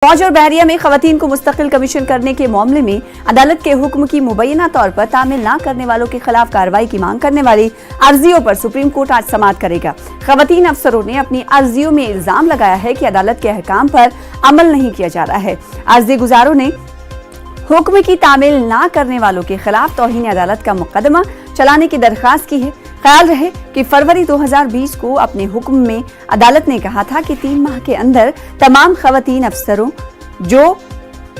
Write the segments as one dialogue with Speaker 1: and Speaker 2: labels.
Speaker 1: फौज और बहरिया में खवातीन को मुस्तकिल कमीशन करने के मामले में अदालत के हुक्म की मुबैना तौर पर तामील न करने वालों के खिलाफ कार्रवाई की मांग करने वाली अर्जियों पर सुप्रीम कोर्ट आज समाअत करेगा। खवातीन अफसरों ने अपनी अर्जियों में इल्जाम लगाया है कि अदालत के अहकाम पर अमल नहीं किया जा रहा है। अर्जी गुजारों ने हुक्म की तामील न करने वालों के खिलाफ तौहीन अदालत का मुकदमा चलाने की दरख्वास्त की है। ख्याल रहे कि फरवरी 2020 को अपने हुक्म में अदालत ने कहा था कि 3 माह के अंदर तमाम खवातीन अफसरों जो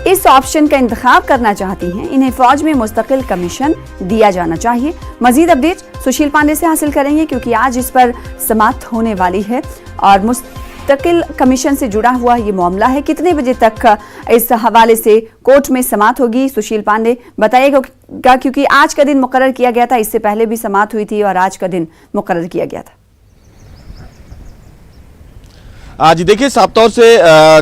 Speaker 1: इस ऑप्शन का इंतखाब करना चाहती हैं, इन्हें फौज में मुस्तकिल कमीशन दिया जाना चाहिए। मजीद अपडेट सुशील पांडे से हासिल करेंगे क्योंकि आज इस पर समाअत होने वाली है और मुस्तकिल कमीशन से जुड़ा हुआ ये मामला है। कितने बजे तक इस हवाले से कोर्ट में समाअत होगी, सुशील पांडे बताइएगा, क्योंकि आज का दिन मुकर्रर किया गया था, इससे पहले भी समाअत हुई थी और आज का दिन मुकर्रर किया गया था।
Speaker 2: आज देखिए साफ तौर से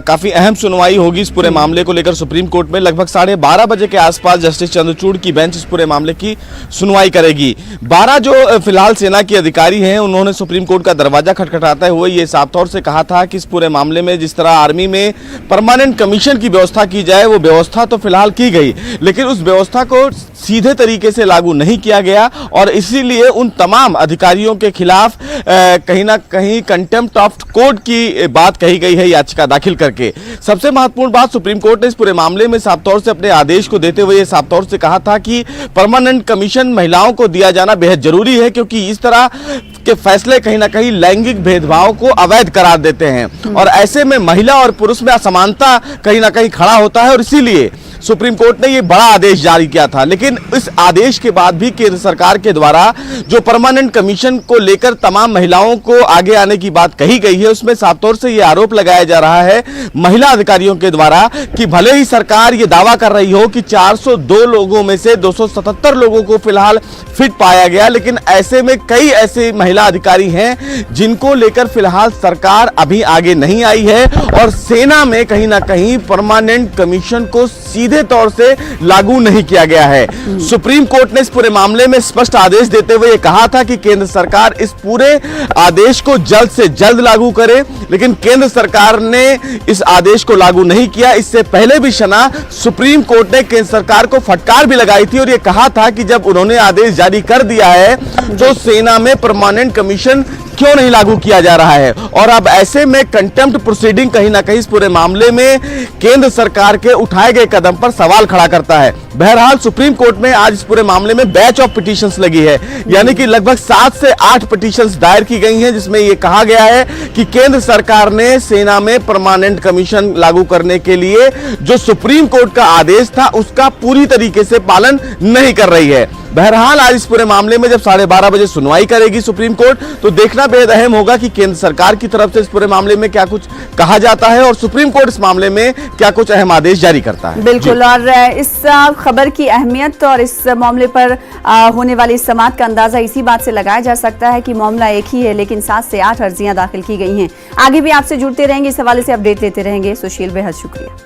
Speaker 2: काफी अहम सुनवाई होगी इस पूरे मामले को लेकर सुप्रीम कोर्ट में। लगभग 12:30 बजे के आसपास जस्टिस चंद्रचूड़ की बेंच इस पूरे मामले की सुनवाई करेगी। 12 जो फिलहाल सेना के अधिकारी हैं, उन्होंने सुप्रीम कोर्ट का दरवाजा खटखटाते हुए ये साफ तौर से कहा था कि इस पूरे मामले में जिस तरह आर्मी में परमानेंट कमीशन की व्यवस्था की जाए, वो व्यवस्था तो फिलहाल की गई, लेकिन उस व्यवस्था को सीधे तरीके से लागू नहीं किया गया और इसीलिए उन तमाम अधिकारियों के खिलाफ कहीं ना कहीं कंटेम्प्ट ऑफ कोर्ट की बात कही गई है याचिका दाखिल करके। सबसे महत्वपूर्ण बात, सुप्रीम कोर्ट ने इस पूरे मामले में साफ तौर से अपने आदेश को देते हुए साफ तौर से कहा था कि परमानेंट कमीशन महिलाओं को दिया जाना बेहद जरूरी है, क्योंकि इस तरह के फैसले कहीं ना कहीं लैंगिक भेदभाव को अवैध करार देते हैं और ऐसे में महिला और पुरुष में असमानता कहीं ना कहीं खड़ा होता है और इसीलिए सुप्रीम कोर्ट ने यह बड़ा आदेश जारी किया था। लेकिन इस आदेश के बाद भी केंद्र सरकार के द्वारा जो परमानेंट कमीशन को लेकर तमाम महिलाओं को आगे आने की बात कही गई है, उसमें साफ तौर से यह आरोप लगाया जा रहा है महिला अधिकारियों के द्वारा कि भले ही सरकार यह दावा कर रही हो कि 402 लोगों में से 277 लोगों को फिलहाल फिट पाया गया, लेकिन ऐसे में कई ऐसे महिला अधिकारी हैं जिनको लेकर फिलहाल सरकार अभी आगे नहीं आई है और सेना में कहीं ना कहीं परमानेंट कमीशन को सीधे तौर से लागू नहीं किया गया है। सुप्रीम कोर्ट ने इस पूरे मामले में स्पष्ट आदेश देते हुए कहा था कि केंद्र सरकार इस पूरे आदेश को जल्द से जल्द लागू करे, लेकिन केंद्र सरकार ने इस आदेश को लागू नहीं किया। इससे पहले भी शना सुप्रीम कोर्ट ने केंद्र सरकार को फटकार भी लगाई थी और यह कहा था कि जब उन्होंने आदेश जारी कर दिया है तो सेना में परमानेंट कमीशन क्यों नहीं लागू किया जा रहा है। और अब ऐसे में कंटेम्प्ट प्रोसीडिंग कहीं ना कहीं इस पूरे मामले में केंद्र सरकार के उठाए गए कदम पर सवाल खड़ा करता है। बहरहाल सुप्रीम कोर्ट में आज इस पूरे मामले में बैच ऑफ पिटीशंस लगी है, यानी कि लगभग 7 से 8 पिटीशंस दायर की गई हैं, जिसमें यह कहा गया है कि केंद्र सरकार ने सेना में परमानेंट कमीशन लागू करने के लिए जो सुप्रीम कोर्ट का आदेश था उसका पूरी तरीके से पालन नहीं कर रही है। बहरहाल आज इस पूरे मामले में जब 12:30 बजे सुनवाई करेगी सुप्रीम कोर्ट, तो देखना बेहद अहम होगा कि केंद्र सरकार की तरफ से इस पूरे मामले में क्या कुछ कहा जाता है और सुप्रीम कोर्ट इस मामले में क्या कुछ अहम आदेश जारी करता है।
Speaker 1: बिल्कुल, और इस खबर की अहमियत और इस मामले पर होने वाली समाअत का अंदाजा इसी बात से लगाया जा सकता है कि मामला एक ही है, लेकिन 7 से 8 अर्जियां दाखिल की गई हैं। आगे भी आपसे जुड़ते रहेंगे, इस हवाले से अपडेट लेते रहेंगे। सुशील, बेहद शुक्रिया।